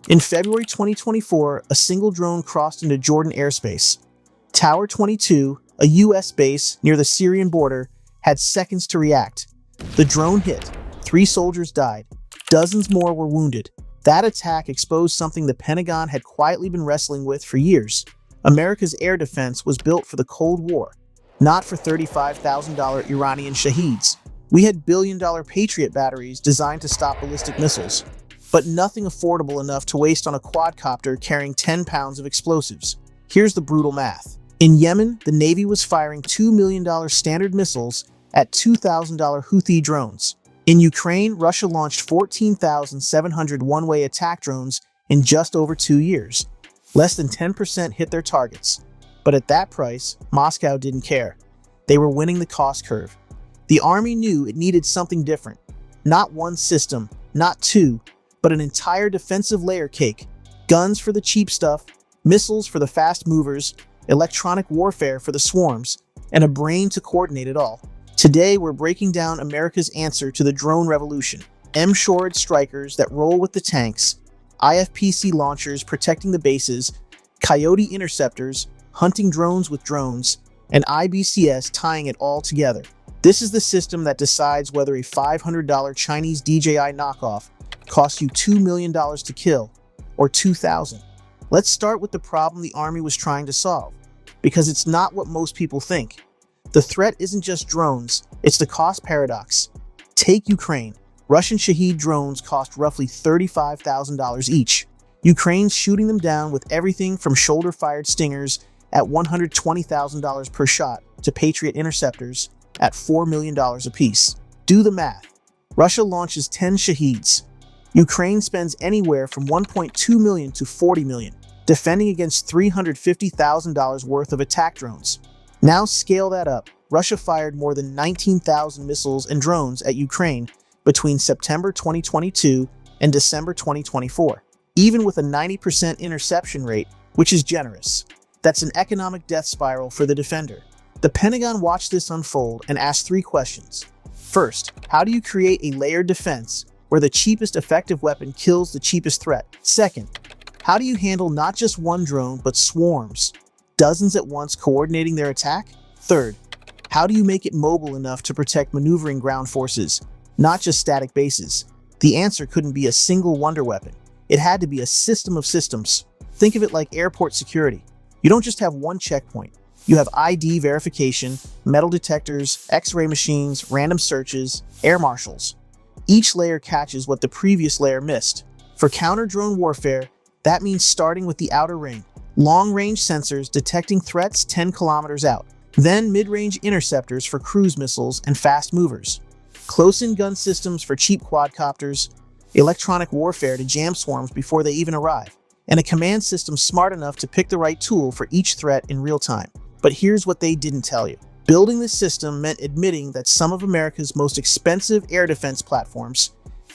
In February 2024, a single drone crossed into Jordan airspace. Tower 22, a U.S. base near the Syrian border, had seconds to react. The drone hit. 3 soldiers died. Dozens more were wounded. That attack exposed something the Pentagon had quietly been wrestling with for years. America's air defense was built for the Cold War, not for $35,000 Iranian Shaheds. We had billion-dollar Patriot batteries designed to stop ballistic missiles, but nothing affordable enough to waste on a quadcopter carrying 10 pounds of explosives. Here's the brutal math. In Yemen, the Navy was firing $2 million standard missiles at $2,000 Houthi drones. In Ukraine, Russia launched 14,700 one-way attack drones in just over 2 years. Less than 10% hit their targets. But at that price, Moscow didn't care. They were winning the cost curve. The Army knew it needed something different. Not one system, not 2, but an entire defensive layer cake. Guns for the cheap stuff, missiles for the fast movers, electronic warfare for the swarms, and a brain to coordinate it all. Today, we're breaking down America's answer to the drone revolution. M-SHORAD Strykers that roll with the tanks, IFPC launchers protecting the bases, Coyote interceptors hunting drones with drones, and IBCS tying it all together. This is the system that decides whether a $500 Chinese DJI knockoff costs you $2 million to kill, or $2,000. Let's start with the problem the Army was trying to solve, because it's not what most people think. The threat isn't just drones, it's the cost paradox. Take Ukraine. Russian Shahed drones cost roughly $35,000 each. Ukraine's shooting them down with everything from shoulder-fired Stingers at $120,000 per shot to Patriot interceptors at $4 million apiece. Do the math. Russia launches 10 Shaheds. Ukraine spends anywhere from $1.2 million to $40 million, defending against $350,000 worth of attack drones. Now scale that up. Russia fired more than 19,000 missiles and drones at Ukraine between September 2022 and December 2024. Even with a 90% interception rate, which is generous, that's an economic death spiral for the defender. The Pentagon watched this unfold and asked 3 questions. First, how do you create a layered defense where the cheapest effective weapon kills the cheapest threat? Second, how do you handle not just one drone, but swarms, dozens at once coordinating their attack? Third, how do you make it mobile enough to protect maneuvering ground forces, not just static bases? The answer couldn't be a single wonder weapon. It had to be a system of systems. Think of it like airport security. You don't just have one checkpoint. You have ID verification, metal detectors, X-ray machines, random searches, air marshals. Each layer catches what the previous layer missed. For counter-drone warfare, that means starting with the outer ring. Long-range sensors detecting threats 10 kilometers out. Then mid-range interceptors for cruise missiles and fast movers. Close-in gun systems for cheap quadcopters. Electronic warfare to jam swarms before they even arrive. And a command system smart enough to pick the right tool for each threat in real time. But here's what they didn't tell you. Building this system meant admitting that some of America's most expensive air defense platforms,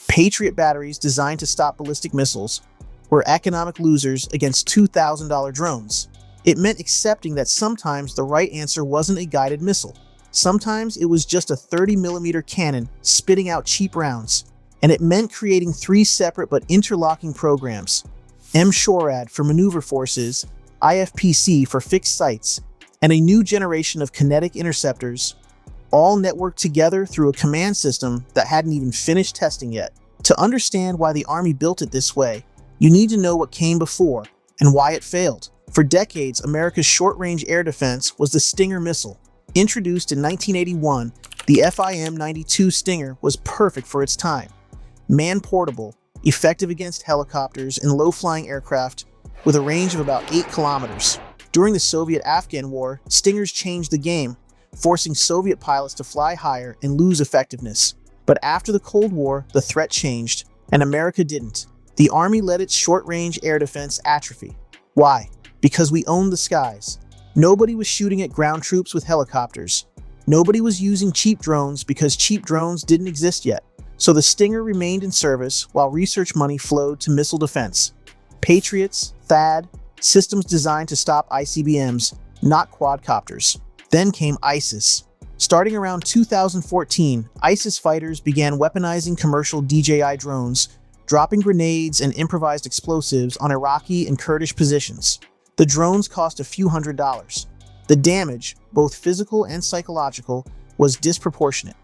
Patriot batteries designed to stop ballistic missiles, were economic losers against $2,000 drones. It meant accepting that sometimes the right answer wasn't a guided missile. Sometimes it was just a 30mm cannon spitting out cheap rounds. And it meant creating 3 separate but interlocking programs. M-SHORAD for maneuver forces, IFPC for fixed sites, and a new generation of kinetic interceptors, all networked together through a command system that hadn't even finished testing yet. To understand why the Army built it this way, you need to know what came before and why it failed. For decades, America's short-range air defense was the Stinger missile. Introduced in 1981, the FIM-92 Stinger was perfect for its time. Man-portable, effective against helicopters and low-flying aircraft with a range of about 8 kilometers. During the Soviet-Afghan War, Stingers changed the game, forcing Soviet pilots to fly higher and lose effectiveness. But after the Cold War, the threat changed, and America didn't. The Army let its short-range air defense atrophy. Why? Because we owned the skies. Nobody was shooting at ground troops with helicopters. Nobody was using cheap drones because cheap drones didn't exist yet. So the Stinger remained in service while research money flowed to missile defense. Patriots, THAAD, systems designed to stop ICBMs, not quadcopters. Then came ISIS. Starting around 2014, ISIS fighters began weaponizing commercial DJI drones, dropping grenades and improvised explosives on Iraqi and Kurdish positions. The drones cost a few $100s. The damage, both physical and psychological, was disproportionate.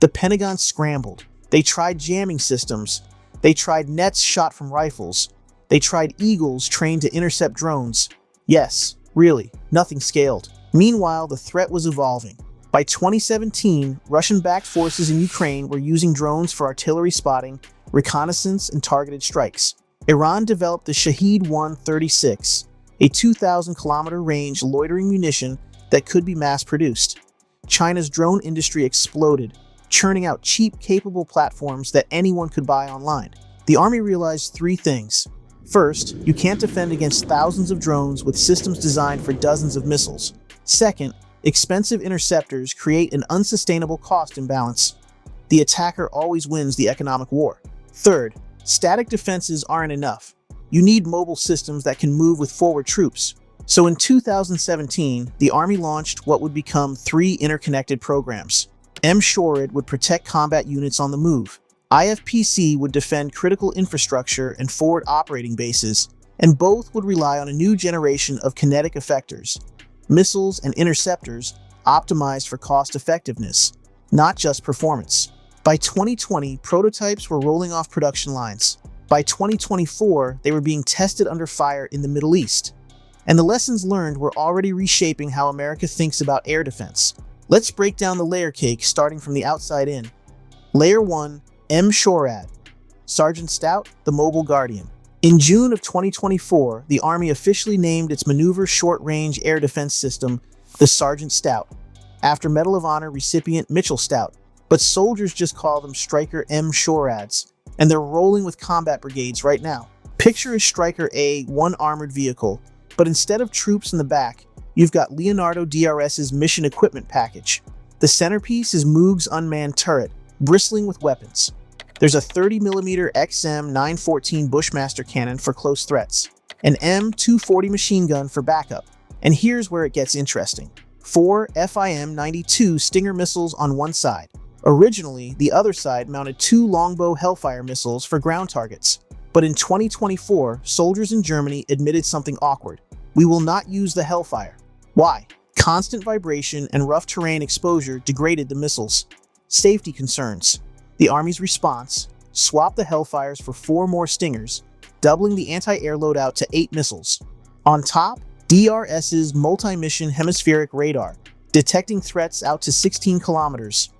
The Pentagon scrambled. They tried jamming systems. They tried nets shot from rifles. They tried eagles trained to intercept drones. Yes, really, nothing scaled. Meanwhile, the threat was evolving. By 2017, Russian-backed forces in Ukraine were using drones for artillery spotting, reconnaissance, and targeted strikes. Iran developed the Shahed 136, a 2,000-kilometer range loitering munition that could be mass-produced. China's drone industry exploded, churning out cheap, capable platforms that anyone could buy online. The Army realized three things. First, you can't defend against thousands of drones with systems designed for dozens of missiles. Second, expensive interceptors create an unsustainable cost imbalance. The attacker always wins the economic war. Third, static defenses aren't enough. You need mobile systems that can move with forward troops. So in 2017, the Army launched what would become 3 interconnected programs. M-SHORAD would protect combat units on the move. IFPC would defend critical infrastructure and forward operating bases, and both would rely on a new generation of kinetic effectors, missiles and interceptors optimized for cost effectiveness, not just performance. By 2020, prototypes were rolling off production lines. By 2024, they were being tested under fire in the Middle East. And the lessons learned were already reshaping how America thinks about air defense. Let's break down the layer cake starting from the outside in. Layer 1, M-SHORAD. Sergeant Stout, the Mobile Guardian. In June of 2024, the Army officially named its maneuver short-range air defense system the Sergeant Stout, after Medal of Honor recipient Mitchell Stout. But soldiers just call them Stryker M-SHORADs, and they're rolling with combat brigades right now. Picture a Stryker A, one armored vehicle, but instead of troops in the back, you've got Leonardo DRS's mission equipment package. The centerpiece is Moog's unmanned turret, bristling with weapons. There's a 30mm XM914 Bushmaster cannon for close threats, an M240 machine gun for backup, and here's where it gets interesting. 4 FIM-92 Stinger missiles on one side. Originally, the other side mounted 2 Longbow Hellfire missiles for ground targets. But in 2024, soldiers in Germany admitted something awkward. We will not use the Hellfire. Why? Constant vibration and rough terrain exposure degraded the missiles. Safety concerns. The Army's response: swap the Hellfires for 4 more Stingers, doubling the anti-air loadout to 8 missiles. On top, DRS's multi-mission hemispheric radar, detecting threats out to 16 kilometers.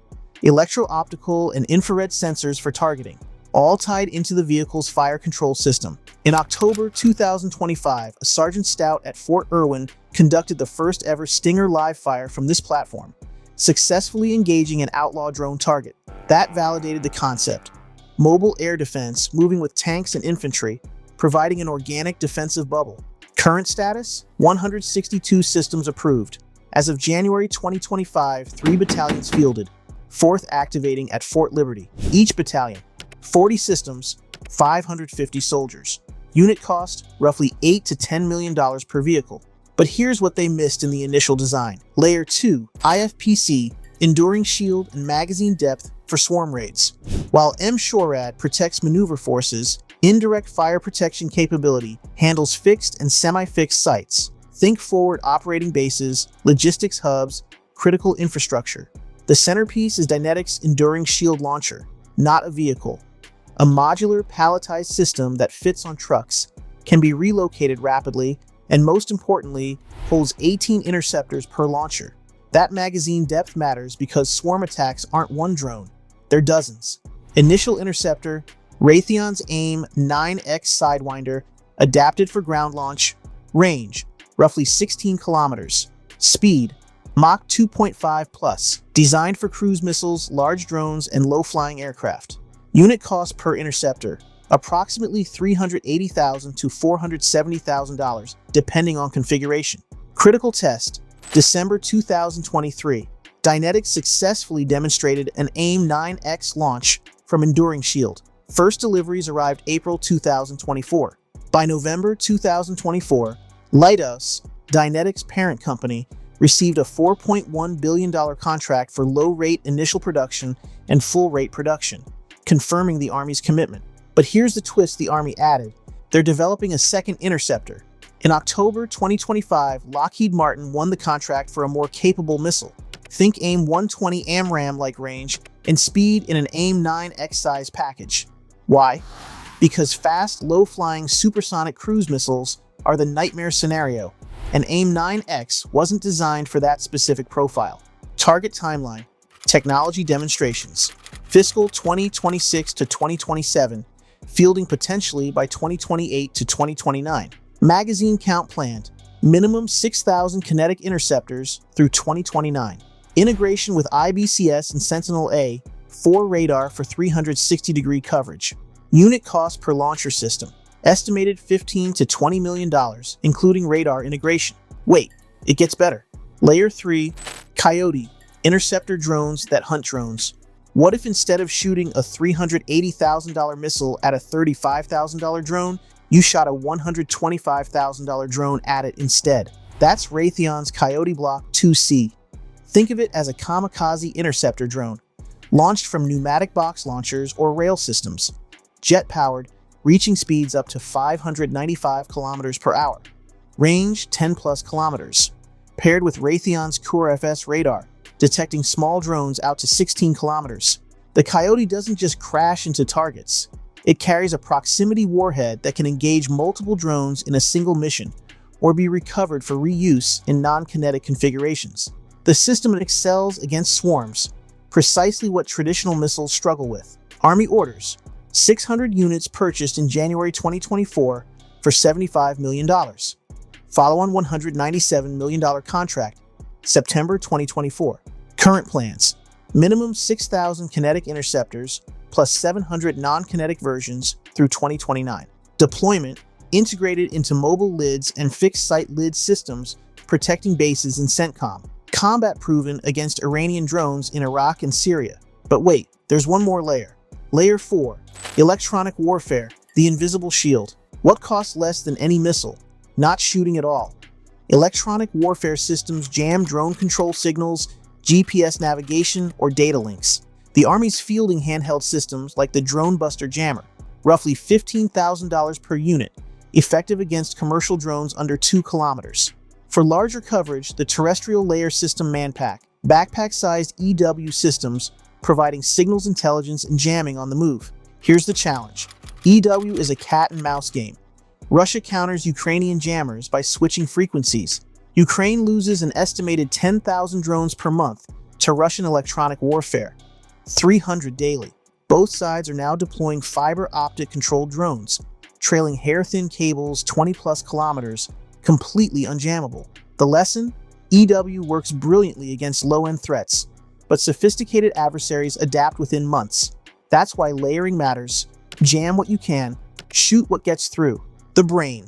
Electro-optical and infrared sensors for targeting, all tied into the vehicle's fire control system. In October 2025, a Sergeant Stout at Fort Irwin conducted the first ever Stinger live fire from this platform, successfully engaging an outlaw drone target. That validated the concept. Mobile air defense moving with tanks and infantry, providing an organic defensive bubble. Current status: 162 systems approved. As of January 2025, 3 battalions fielded, 4th activating at Fort Liberty. Each battalion, 40 systems, 550 soldiers. Unit cost, roughly $8 to $10 million per vehicle. But here's what they missed in the initial design. Layer 2, IFPC, Enduring Shield and magazine depth for swarm raids. While M-SHORAD protects maneuver forces, indirect fire protection capability handles fixed and semi-fixed sites. Think forward operating bases, logistics hubs, critical infrastructure. The centerpiece is Dynetics' Enduring Shield launcher, not a vehicle. A modular, palletized system that fits on trucks, can be relocated rapidly, and most importantly, holds 18 interceptors per launcher. That magazine depth matters because swarm attacks aren't one drone, they're dozens. Initial interceptor, Raytheon's AIM-9X Sidewinder, adapted for ground launch. Range, roughly 16 kilometers. Speed, Mach 2.5 plus. Designed for cruise missiles, large drones, and low-flying aircraft. Unit cost per interceptor, approximately $380,000 to $470,000, depending on configuration. Critical test, December 2023. Dynetics successfully demonstrated an AIM-9X launch from Enduring Shield. First deliveries arrived April 2024. By November 2024, Lighthouse, Dynetics' parent company, received a $4.1 billion contract for low-rate initial production and full-rate production, confirming the Army's commitment. But here's the twist the Army added. They're developing a second interceptor. In October 2025, Lockheed Martin won the contract for a more capable missile. Think AIM-120 AMRAAM-like range and speed in an AIM-9X size package. Why? Because fast, low-flying supersonic cruise missiles are the nightmare scenario, and AIM-9X wasn't designed for that specific profile. Target timeline, technology demonstrations, fiscal 2026 to 2027, fielding potentially by 2028 to 2029. Magazine count planned, minimum 6,000 kinetic interceptors through 2029. Integration with IBCS and Sentinel-A, 4 radar for 360-degree coverage. Unit cost per launcher system, estimated $15 to $20 million, including radar integration. Wait, it gets better. Layer 3, Coyote, interceptor drones that hunt drones. What if instead of shooting a $380,000 missile at a $35,000 drone, you shot a $125,000 drone at it instead? That's Raytheon's Coyote Block 2C. Think of it as a kamikaze interceptor drone, launched from pneumatic box launchers or rail systems. Jet-powered, reaching speeds up to 595 kilometers per hour. Range 10 plus kilometers. Paired with Raytheon's CuRFS radar, detecting small drones out to 16 kilometers. The Coyote doesn't just crash into targets. It carries a proximity warhead that can engage multiple drones in a single mission or be recovered for reuse in non-kinetic configurations. The system excels against swarms, precisely what traditional missiles struggle with. Army orders, 600 units purchased in January 2024 for $75 million. Follow-on $197 million contract, September 2024. Current plans, minimum 6,000 kinetic interceptors plus 700 non-kinetic versions through 2029. Deployment, integrated into mobile lids and fixed-site lid systems protecting bases in CENTCOM. Combat proven against Iranian drones in Iraq and Syria. But wait, there's one more layer. Layer 4, electronic warfare, the invisible shield. What costs less than any missile? Not shooting at all. Electronic warfare systems jam drone control signals, GPS navigation, or data links. The Army's fielding handheld systems like the Drone Buster Jammer, roughly $15,000 per unit, effective against commercial drones under 2 kilometers. For larger coverage, the terrestrial layer system Manpack, backpack-sized EW systems providing signals intelligence and jamming on the move. Here's the challenge. EW is a cat-and-mouse game. Russia counters Ukrainian jammers by switching frequencies. Ukraine loses an estimated 10,000 drones per month to Russian electronic warfare, 300 daily. Both sides are now deploying fiber optic controlled drones, trailing hair-thin cables 20-plus kilometers, completely unjammable. The lesson? EW works brilliantly against low-end threats, but sophisticated adversaries adapt within months. That's why layering matters. Jam what you can, shoot what gets through. The brain,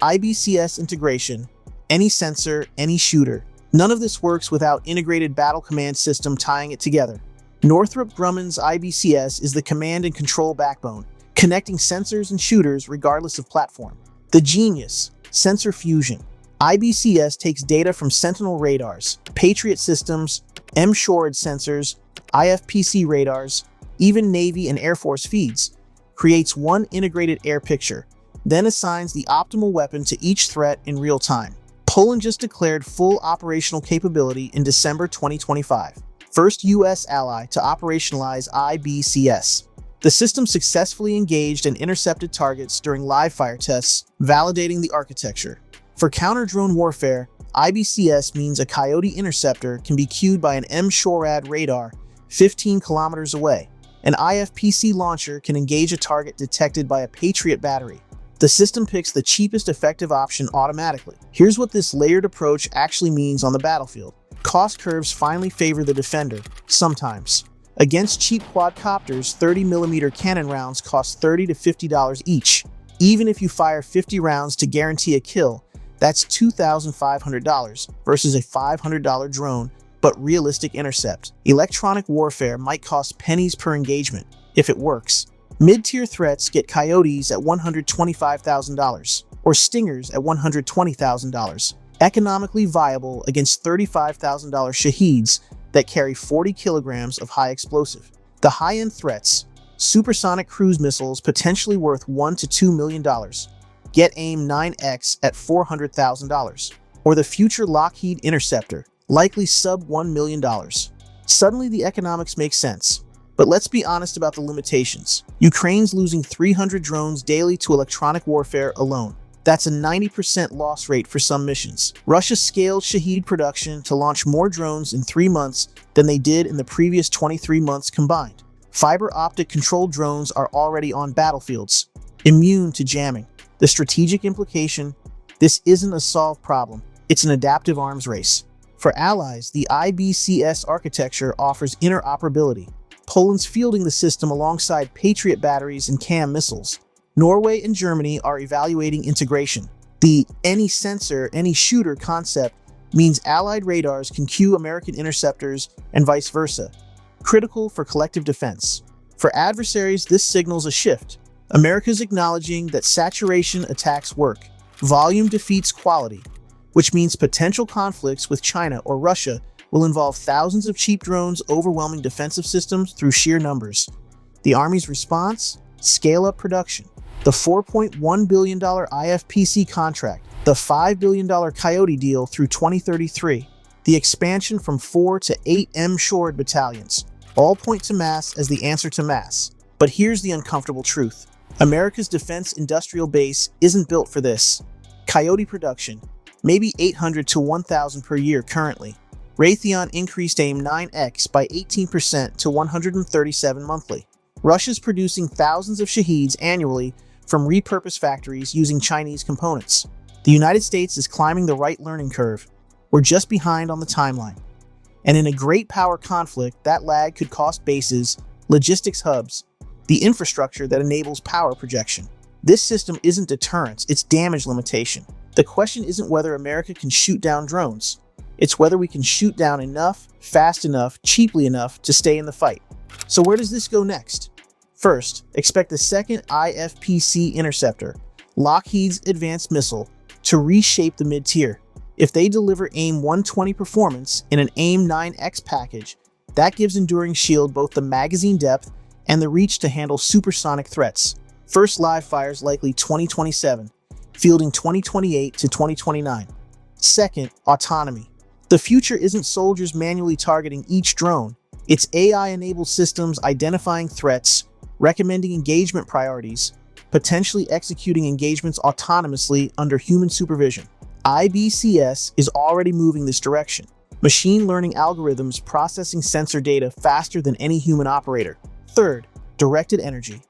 IBCS integration, any sensor, any shooter. None of this works without integrated battle command system tying it together. Northrop Grumman's IBCS is the command and control backbone, connecting sensors and shooters regardless of platform. The genius, sensor fusion. IBCS takes data from Sentinel radars, Patriot systems, M-SHORAD sensors, IFPC radars, even Navy and Air Force feeds, creates one integrated air picture, then assigns the optimal weapon to each threat in real time. Poland just declared full operational capability in December 2025, first U.S. ally to operationalize IBCS. The system successfully engaged and intercepted targets during live-fire tests, validating the architecture. For counter-drone warfare, IBCS means a Coyote interceptor can be cued by an M-SHORAD radar 15 kilometers away. An IFPC launcher can engage a target detected by a Patriot battery. The system picks the cheapest effective option automatically. Here's what this layered approach actually means on the battlefield. Cost curves finally favor the defender, sometimes. Against cheap quadcopters, 30mm cannon rounds cost $30 to $50 each. Even if you fire 50 rounds to guarantee a kill, that's $2,500 versus a $500 drone, but realistic intercept. Electronic warfare might cost pennies per engagement, if it works. Mid-tier threats get Coyotes at $125,000, or Stingers at $120,000. Economically viable against $35,000 Shaheds that carry 40 kilograms of high explosive. The high-end threats, supersonic cruise missiles potentially worth $1 to $2 million. Get AIM-9X at $400,000. Or the future Lockheed Interceptor, likely sub $1 million. Suddenly the economics make sense. But let's be honest about the limitations. Ukraine's losing 300 drones daily to electronic warfare alone. That's a 90% loss rate for some missions. Russia scaled Shahed production to launch more drones in 3 months than they did in the previous 23 months combined. Fiber optic controlled drones are already on battlefields, immune to jamming. The strategic implication: this isn't a solved problem, it's an adaptive arms race. For allies, the IBCS architecture offers interoperability. Poland's fielding the system alongside Patriot batteries and CAM missiles. Norway and Germany are evaluating integration. The any sensor, any shooter concept means allied radars can cue American interceptors and vice versa, critical for collective defense. For adversaries, this signals a shift. America's acknowledging that saturation attacks work, volume defeats quality, which means potential conflicts with China or Russia will involve thousands of cheap drones overwhelming defensive systems through sheer numbers. The Army's response? Scale up production. The $4.1 billion IFPC contract, the $5 billion Coyote deal through 2033, the expansion from 4 to 8 M-SHORAD battalions, all point to mass as the answer to mass. But here's the uncomfortable truth. America's defense industrial base isn't built for this. Coyote production, maybe 800 to 1,000 per year currently. Raytheon increased AIM-9X by 18% to 137 monthly. Russia's producing thousands of Shaheds annually from repurposed factories using Chinese components. The United States is climbing the right learning curve. We're just behind on the timeline. And in a great power conflict, that lag could cost bases, logistics hubs, the infrastructure that enables power projection. This system isn't deterrence, it's damage limitation. The question isn't whether America can shoot down drones. It's whether we can shoot down enough, fast enough, cheaply enough to stay in the fight. So where does this go next? First, expect the second IFPC Interceptor, Lockheed's advanced missile, to reshape the mid-tier. If they deliver AIM-120 performance in an AIM-9X package, that gives Enduring Shield both the magazine depth and the reach to handle supersonic threats. First live fires likely 2027, fielding 2028 to 2029. Second, autonomy. The future isn't soldiers manually targeting each drone. It's AI-enabled systems identifying threats, recommending engagement priorities, potentially executing engagements autonomously under human supervision. IBCS is already moving this direction. Machine learning algorithms processing sensor data faster than any human operator. Third, directed energy.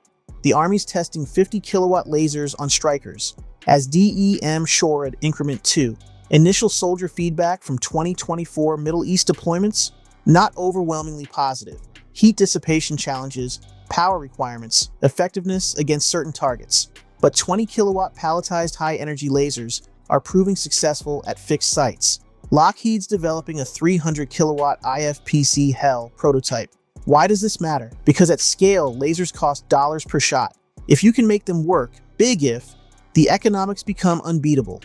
The Army's testing 50 kilowatt lasers on Strykers as M-SHORAD Increment 2. Initial soldier feedback from 2024 Middle East deployments? Not overwhelmingly positive. Heat dissipation challenges, power requirements, effectiveness against certain targets. But 20 kilowatt palletized high-energy lasers are proving successful at fixed sites. Lockheed's developing a 300 kilowatt IFPC HEL prototype. Why does this matter? Because at scale, lasers cost dollars per shot. If you can make them work, big if, the economics become unbeatable.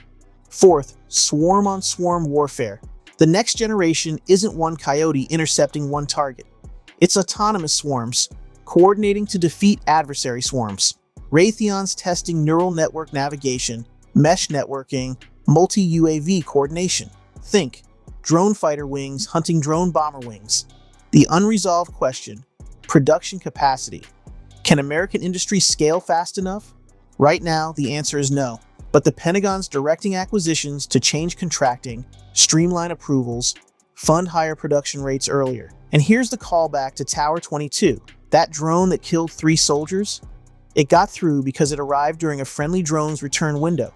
Fourth, swarm-on-swarm warfare. The next generation isn't one Coyote intercepting one target. It's autonomous swarms, coordinating to defeat adversary swarms. Raytheon's testing neural network navigation, mesh networking, multi-UAV coordination. Think, drone fighter wings hunting drone bomber wings. The unresolved question, production capacity. Can American industry scale fast enough? Right now, the answer is no. But the Pentagon's directing acquisitions to change contracting, streamline approvals, fund higher production rates earlier. And here's the callback to Tower 22, that drone that killed 3 soldiers. It got through because it arrived during a friendly drone's return window.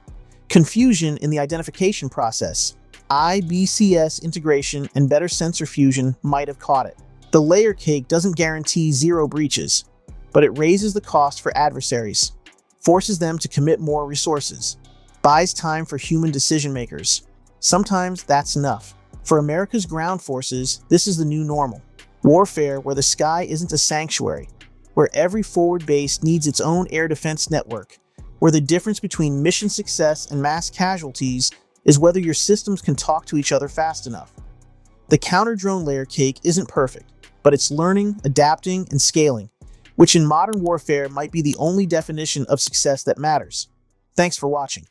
Confusion in the identification process. IBCS integration and better sensor fusion might have caught it. The layer cake doesn't guarantee zero breaches, but it raises the cost for adversaries, forces them to commit more resources, buys time for human decision makers. Sometimes that's enough. For America's ground forces, this is the new normal. Warfare where the sky isn't a sanctuary, where every forward base needs its own air defense network, where the difference between mission success and mass casualties is whether your systems can talk to each other fast enough. The counter-drone layer cake isn't perfect, but it's learning, adapting, and scaling. which in modern warfare might be the only definition of success that matters. Thanks for watching.